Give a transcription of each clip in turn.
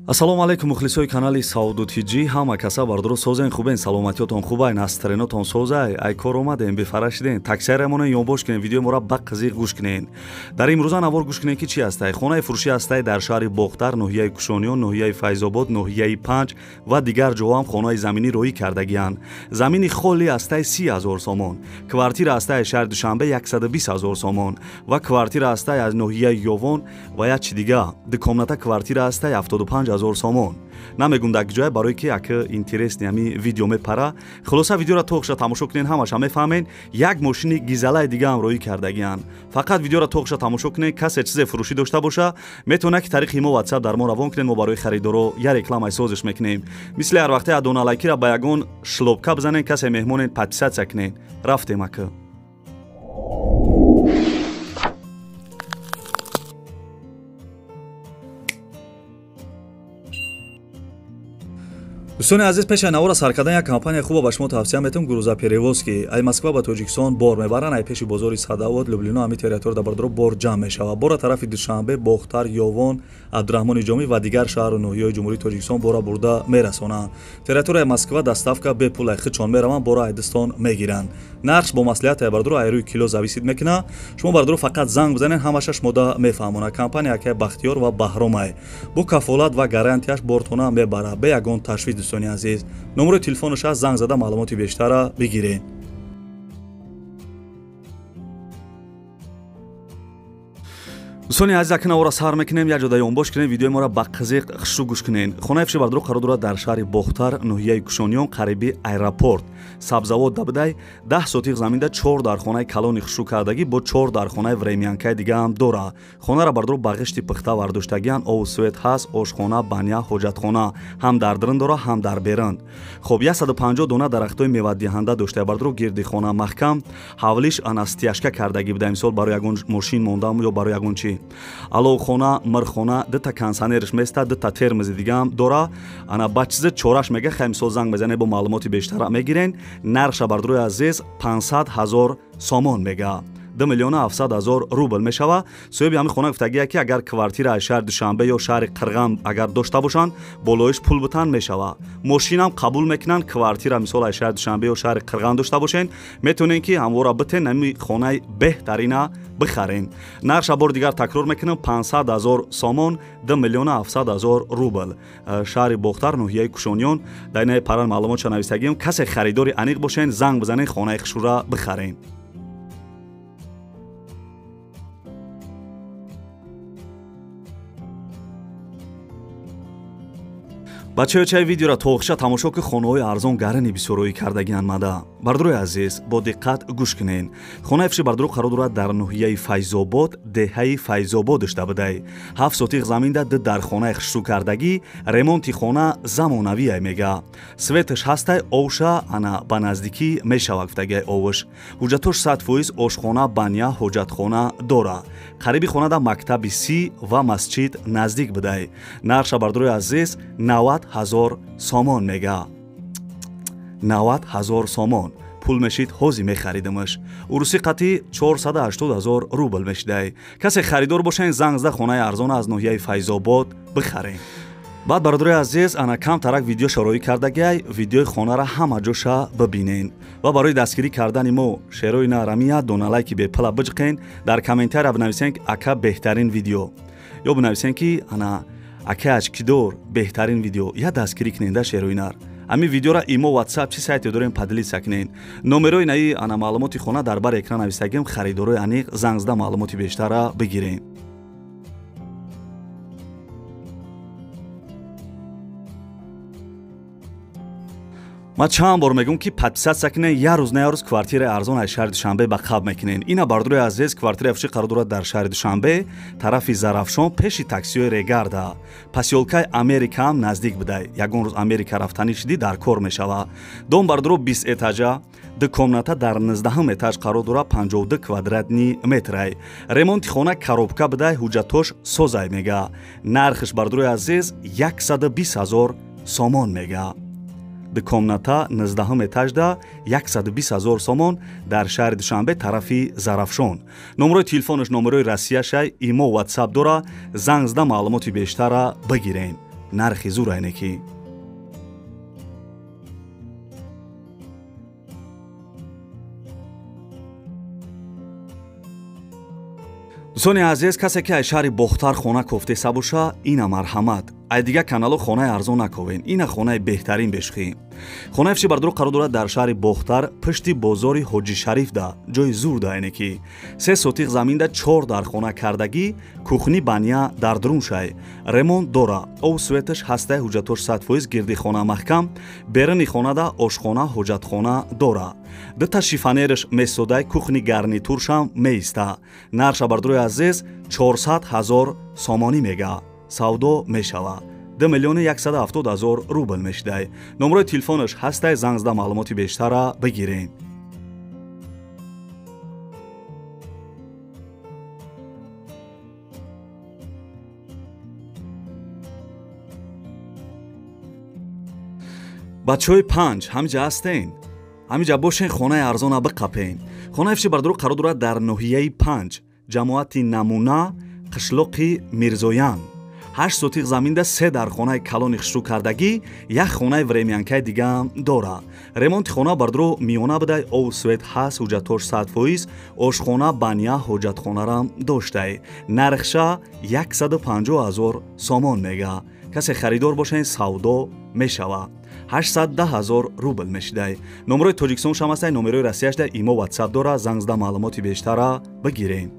Ассалому алайкум мухлисои канали Сауду Тиҷи. Ҳама каса бардуру созен хубен, саломатиётон хубай, настаренотон созай, ай кор омадем, бифарашиден, таксиарамонен ё бош кинен, видеои мора ба қызиқ гӯш кинен. Дар имрӯза навор гӯш кинен ки чи ҳастай. Хонаи фурӯшӣ ҳастай дар шаҳри Бохтар, ноҳияи Кушониён, ноҳияи Файзобод, ноҳияи Панҷ ва дигар ҷоҳо ҳам хонаи заминӣ роӣ кардагиянд. Замини холӣ ҳастай 30,000 сомон, квартира ҳастай шаҳри Душанбе 120,000 сомон ва квартира ҳастай аз ноҳияи Ёвон ва як чи дига. Дикомната квартира ҳастай 75,000 сомон. Намегум дар ҷое барое ки ака интересни ҳами видео мепара. Хулоса видеоро тоғша тамошо кунен, ҳамаша мефаҳмен. Як мошини гизалаи дига ҳам роӣ кардагиянд. Фақат видеоро тоғша тамошо кунен, касе чизе фурӯшӣ дошта боша, метавона ки тариқи мо WhatsApp дар мо равон кунен, мо барои харидоро я рекламаи созиш мекунем. Мисли ҳар вақте адоналайкиро ба ягон шлопка бизанен, касе меҳмонен подписатсия кунен. Рафтем ака. дӯстони азиз, пеши навора сар кардан як компания хуба ба шумо тавсия метавонам, грузоперевоз ки ай Москва ба Тоҷикистон бор мебаранд, ай пеши бозори Садовод, Люблино ҳами территория дар бардро бор ҷамъ мешавад. Бора тарафи Душанбе, Бохтар, Ёвон, Абдурахмони Ҷомӣ ва дигар шаҳру ноҳияҳои Ҷумҳурии Тоҷикистон бора бурда мерасонанд. Территорияи Москва доставка бепул ай хичон мераванд, бора ай Дистон мегиранд. Нарх бо маслиҳати ай бардро ай рӯи кило зависид мекунад. Шумо бардро фақат занг бизанен, ҳамаша шумода мефаҳмонад. Компания якай Бахтиёр ва Баҳром ай. Бо кафолат ва гарантияш бортона мебарад бе ягон ташвиш. дӯстони азиз, номери телефонаш аст, занг зада маълумоти бештара бигирен. дӯстони азиз, ака навора сар мекунем, як ҷода ёнбош кунем, видеои моро ба қызиқ хушрӯ гӯш кунен. Хонаи фурӯшӣ бардро қарор дорад дар шаҳри Бохтар, ноҳияи Кушониён, қариби аэропорт. Сабзавод дабидай 10 сотиқ заминда 4 дар хонаи калони хушрӯ кардагӣ бо 4 дар хонаи времянкаи дига ҳам дора. Хонара бардро ба ғишти пухта вардоштагиян, ову свет ҳаст, ошхона, баня, ҳоҷатхона, ҳам дар дирин дора, ҳам дар берин. Хоб 150 дона дарахтои мевадиҳанда дошта, бардро гирди хона маҳкам, ҳавлиш анастияшка кардагӣ буда, мисол барои ягон мошин мондам ё барои ягон чи. Аловхона, мирхона, дита консонериш места, дита термизи дига ҳам дора. Ана ба чизе чораш мега, хай мисол занг мезане бо маълумоти бештара мегирен. Нарша бардрои азиз 500,000 сомон мега. 2,700,000 рубл мешава. соҳиби ҳамин хона гуфтагия ки агар квартира аз шаҳри Душанбе ё шаҳри Қирғам агар дошта бошанд, болоиш пул битан мешава. Мошинам қабул мекунанд, квартира мисол аз шаҳри Душанбе ё шаҳри Қирғам дошта бошен, метавонен ки ҳамвора битен, ҳамин хонаи беҳтарина бихарен. нарша бор дигар такрор мекунам, 500,000 сомон, 2,700,000 рубл. шаҳри Бохтар, ноҳияи Кушониён, дар ин паран маълумотша навистагием. касе харидори аниқ бошен, занг бизанен, хонаи хушрӯра бихарен. бачаҳои видеоро тоғша тамошо ки хонаҳои арзон гарани бисёр роӣ кардагиянд мада. бардрои азиз, бо диққат гӯш кунен. хонаи фурӯшӣ бардро қарор дорад дар ноҳияи Файзобод, деҳаи Файзободиш дабидай. 7 сотиқ заминда ди дар хонаи хушрӯ кардагӣ, ремонти хона замонавие мега. светиш ҳастай, овша ана ба наздикӣ мешава гуфтагиай овш. ҳуҷҷатош 100% ошхона, баня, ҳоҷатхона дора. қариби хонада мактаби си ва масҷид наздик бидай. нарша бардрои азиз 90,000 сомон мега. 90,000 сомон. пул мешид ҳозир мехаридимаш. уруси қатъи 480,000 рубл мешидай. касе харидор бошен, занг зада хонаи арзона аз ноҳияи Файзобод бихарен. баъд бародарои азиз, ана кам тарак видео шароӣ кардагиай, видеои хонара ҳама ҷоша бибинен. ва барои дастгирӣ кардани мо шерои нарамия доналайки бепила биҷиқен, дар комментария бинависен ака беҳтарин видео, ё бинависен ки ана ака ачкидор беҳтарин видео, я дастгирӣ кунен да шерои нар. ҳамин видеора имо WhatsApp чи сайте дорем падилиса кунен. номерои наи ана маълумоти хона дар бар экран навистагием, харидорои аниқ занг зада маълумоти бештара бигирен. ма чанд бор мегӯм ки подписатсия кунен, як рӯз на як рӯз квартираи арзон аз шаҳри Душанбе ба қаб мекунен. ина бардрои азиз, квартираи фурӯшӣ қарор дорад дар шаҳри Душанбе, тарафи Зарафшон, пеши таксиҳои Регарда. посёлкаи Америка ҳам наздик бидай. ягон рӯз Америка рафтанӣ шидӣ, дар кор мешава. дом бардро 20 этажа, ду комната дар 19 этаж қарор дорад, 52 квадратни метрай. ремонти хона коробка бидай, ҳуҷҷатош созай мега. нархиш бардрои азиз 120,000 сомон мега. комната 19 этажда 120,000 сомон дар шаҳри Душанбе тарафи Зарафшон. номерои телефонаш номерои Россияшай, имо WhatsApp дора, занг зада маълумоти бештара бигирен. нархи зур айнекӣ. дӯстони азиз, касе ки ай шаҳри бохтар хона кофте сабуша, ина марҳамат. ай дига канало хонаи арзон наковен, ина хонаи беҳтарин бешухӣ. хонаи фиши бардуруғ қарор дорад дар шаҳри бохтар, пишти бозори ҳоҷӣ шариф да, ҷои зур да айне ки 3 сотиқ заминда 4 дар хона кардагӣ, кухни баня дар друншай, ремонт дора, ов светаш ҳастаи ҳуҷҷатош 100% гирди хона маҳкам, берини хонада ошхона, ҳоҷатхона дора. Дита шифонериш месодай кухни гарнитуршам меиста. Нарша бардуруи азиз 400 000 сомонӣ мега. Савдо мешава. 2 170 000 рубл мешидай. номерои телефонаш ҳастай, занг зада маълумоти бештара бигирен. бачаҳои 5 ҳамиҷа ҳастен? ҳамиҷа бошен хонаи арзона биқапен. хонаи фиши бардуруғ қарор дорад дар ноҳияи 5, ҷамоати намуна, қишлоқи мирзоян. 8 сотиқ заминда 3 дар хонаи калони хишрӯ кардагӣ, як хонаи времянкаи дигаам дора. ремонти хона бардуруғ миёна бидай, ов свет ҳаст, ҳуҷҷатош 100%, ошхона, баня, ҳоҷатхонарам доштай. нархша 150 000 сомон мега. касе харидор бошен савдо мешава. 810 000 рубл мешидай. номерои тоҷикистоншам ҳастай, номерои россияшда имо ватсап дора, занг зада маълумоти бештара бигирен.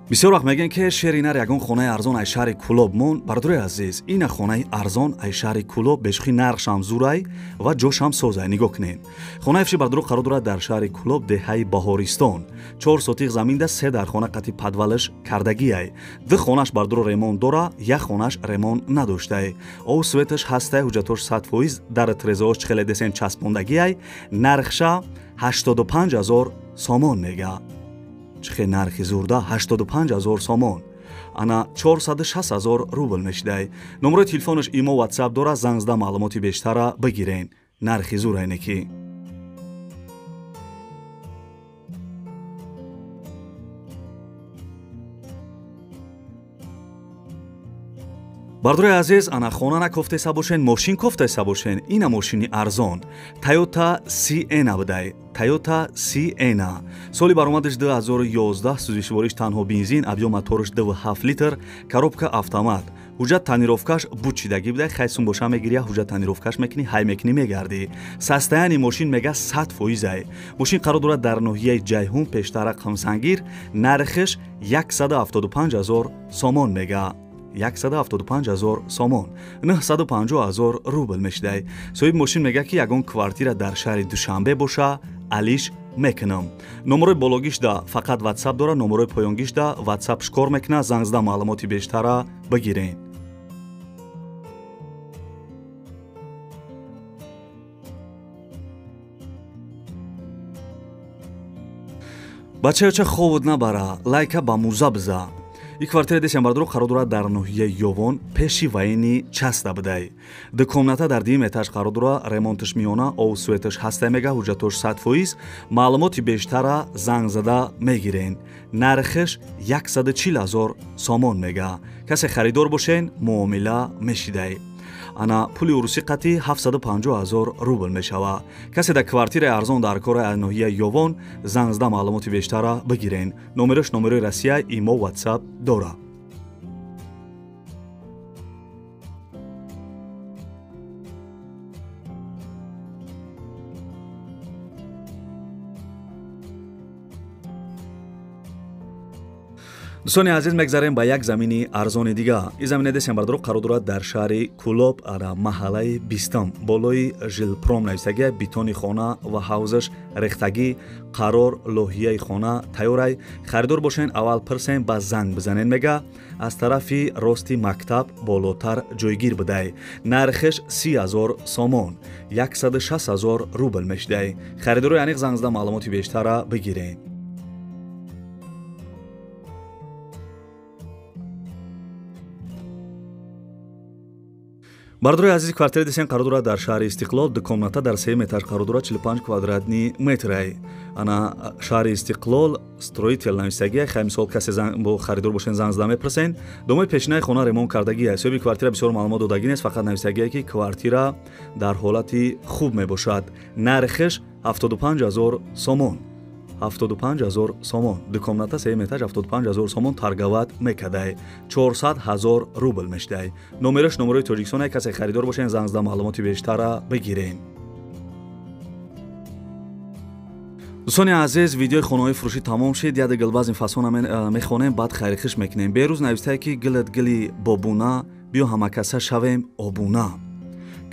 бисёр вақт мегӯянд ки шеринар ягон хонаи арзон ай шаҳри Кӯлоб мон. бардурои азиз, ина хонаи арзон ай шаҳри Кӯлоб бешухӣ нархшам зурай ва ҷошам созай. нигоҳ кунед. хонаи фиши бардуруғ қарор дорад дар шаҳри Кӯлоб, деҳаи Баҳористон. 4 сотиқ заминда 3 дар хона қати падвалаш кардагиай. 2 хонаш бардуруғ ремонт дора, як хонаш ремонт надоштай. ов светаш ҳастай, ҳуҷҷатош 100%, дар трезоаш чихеле десен часпондагиай. нархша 85 000 сомон мега. чихе нархи зурда 85 000 сомон. ана 460 000 рубл мешидай. номерои телефонаш имо ватсап дора, занг зада маълумоти бештара бигирен. нархи зур айне ки. бардурои азиз, ана хона накофтеса бошен, мошин кофтеса бошен, ина мошини арзон Toyota Sienna бидай. Toyota Sienna соли баромадаш 2011, сӯзишвориш танҳо бензин, объём моториш 2.7 литр, коробка автомат. ҳуҷҷат танировкаш бучидагӣ бидай, хайсун боша мегирия, ҳуҷҷат танировкаш мекунӣ, ҳай мекунӣ мегарди. састаяни мошин мега 100%. мошин қарор дорад дар ноҳияи Ҷайҳун, пештара Қимсангир. нархиш 175 000 сомон мега. 175 000 сомон, 950 000 рубл мешидай. соҳиби мошин мега ки ягон квартира дар шаҳри Душанбе боша, алиш мекунам. номерои бологишда фақат ватсап дора, номерои поёнгишда ватсапш кор мекуна, занг зада маълумоти бештара бигирен. бачаёча ховуд набара, лайка ба муза биза. ин квартира десем бардуруғ қарор дорад дар ноҳияи Ёвон, пеши военни часта бидай. дукомната дар дим этаж қарор дора, ремонтиш миёна, ов светаш ҳастай мега, ҳуҷҷатош 100%, маълумоти бештара занг зада мегирен. нархиш 140 000 сомон мега. касе харидор бошен, муомила мешидай. ана пули урусӣ қати 750 000 рубл мешава. касе дар квартираи арзон дар кораи ноҳияи Ёвон, занг зада маълумоти бештара бигирен. номерош номерои Россия, имо ватсап дора. дӯстони азиз, мегзарем ба як замини арзони дига. ин замине десем бардуруғ қарор дорад дар шаҳри Кӯлоб, ана маҳаллаи 20, болои жилпром нависагия, битони хона ва ҳавзаш рехтагӣ, қарор лоҳияи хона тайёрай. харидор бошен, аввал пирсен, ба занг бизанен мега. аз тарафи рости мактаб болотар ҷойгир бидай. нархиш 30 000 сомон, 160 000 рубл мешидай. харидори аниқ занг зада маълумоти бештара бигирен. бардорои азизи квартири дисен қарор дорад дар шаҳри Истиқлол дукомната дар 3 этаж қарор дорад 45 квадратни метрай. Ана шаҳри Истиқлол строител навистагия хай мисол касе бо харидор бошен занг зада мепурсен домои пешинаи хона ремонт кардагия соҳиби квартира бисёр маълумот додагӣ нест фақат навистагия ки квартира дар ҳолати хуб мебошад. Нархиш 75000 сомон. 75000 сомон. Дукомната 3 этаж 75000 сомон таргават мекадай. 400000 рубл мешдай. Номераш номерои Тоҷикистон касе харидор бошен занг зада маълумоти бештара бигирен. дӯстони азиз, видеои хонаҳои фурӯшӣ тамом шид. Я дигар баъзин фасона мехонем, баъд хайрихиш мекунем. Берӯз навистае ки гилат гили бобуна, биё ҳамакаса шавем обуна.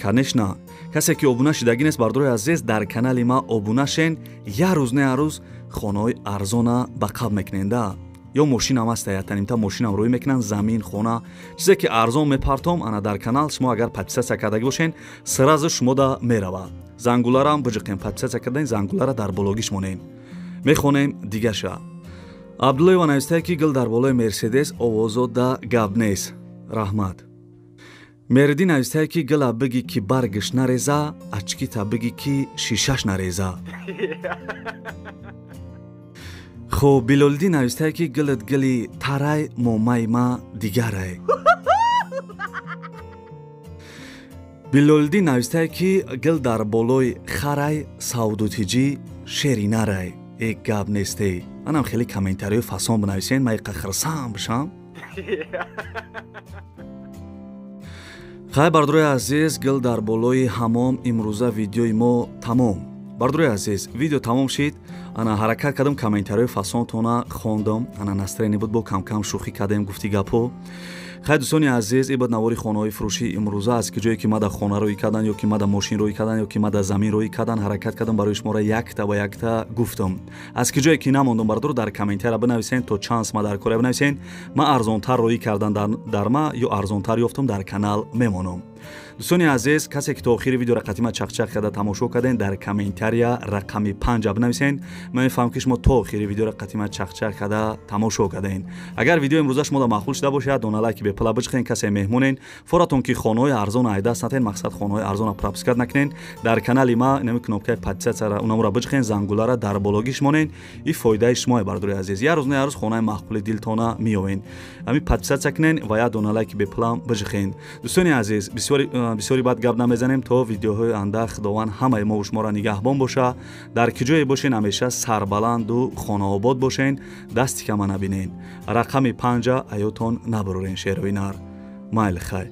Конечно, касе ки обуна шидагӣ нест, бардорои азиз, дар канали ма обуна шен, я рӯз не я рӯз хонаҳои арзона ба қаб мекуненда. ё мошинам аста ятанимта мошинам рӯй мекунанд, замин, хона, чизе ки арзон мепартом, ана дар канал шумо агар подписатсия кардагӣ бошен, сразу шумода мерава. Зангуларам биҷиқем, подписатсия кардаин зангулара дар бологиш монем. Мехонем дигаша. Абдуллоева навистае ки гил дар болои Мерседес овозода гап нест. Раҳмат. Мерди навистае ки гила биги ки баргиш нареза, ачкита биги ки шишаш нареза. خب بیلولدی نوشته که گلت گلی ترای مومای ما دیگره. بیلولدی نوشته که گل در بالای خرای سعودوتیجی شیرینه رای. یک گاب نیسته. منم خیلی کامنتاری فاسون بنویسین من یک خرسام بشم. خیلی بردروی عزیز گل در بالای حمام امروزه ویدیوی ما تمام. бардорои азиз, видео тамом шид. Ана ҳаракат кардам комментарияи фасонтона хондам. Ана настроение буд бо кам-кам шӯхӣ кардем, гуфти гапҳо. خیلی دوستانی عزیز، این بود نواری خانه‌های فروشی امروزه است که جایی که ما در خانه روی کردن یا که ما در ماشین روی کردن یا که ما در زمین روی کردن حرکت کردم برای شما را یک تا گفتم. از که جایی که نموندم بردار در کامنتر بنویسین تا چانس ما در کار بنویسین. ما ارزان‌تر روی کردن در ما یا ارزان‌تر یافتم در کانال میمونم. دوستانی عزیز، کسی که تا آخر ویدیو را قطعا چق کرده تماشا کردین در کامنتاریا رقم 5 بنویسین. من میفهمم که شما تا آخر ویدیو را قطعا چق کرده تماشا کردین. اگر ویدیو امروزه شما را معقول شده باشه دونه لایک بپلا بچخین. کسی مهمونین فوراتون که خانه‌های ارزان ایداست نتین، مقصد خانه‌های ارزان پراپسکت نکنین. در کانال ما نمی کنوپکای پادپیساتسیا را اونم را بچخین، زنگوله را در بالاگیش مونین. این فایده شما برداری عزیز. یه روز نه یه روز خانه معقول دلتونا میوین. همین پادپیساتسیا کنین و یا دونه لایک بپلا بچخین. دوستان عزیز، بسیاری بعد گپ نمیزنیم تا ویدیوهای آینده خداوند همه ما و شما را نگهبان باشه. در کجای باشین همیشه سربلند و خانه آباد باشین، دستی کم نبینین. رقم 5 ایوتون نبرورین شعر و اینار. مایل خیر.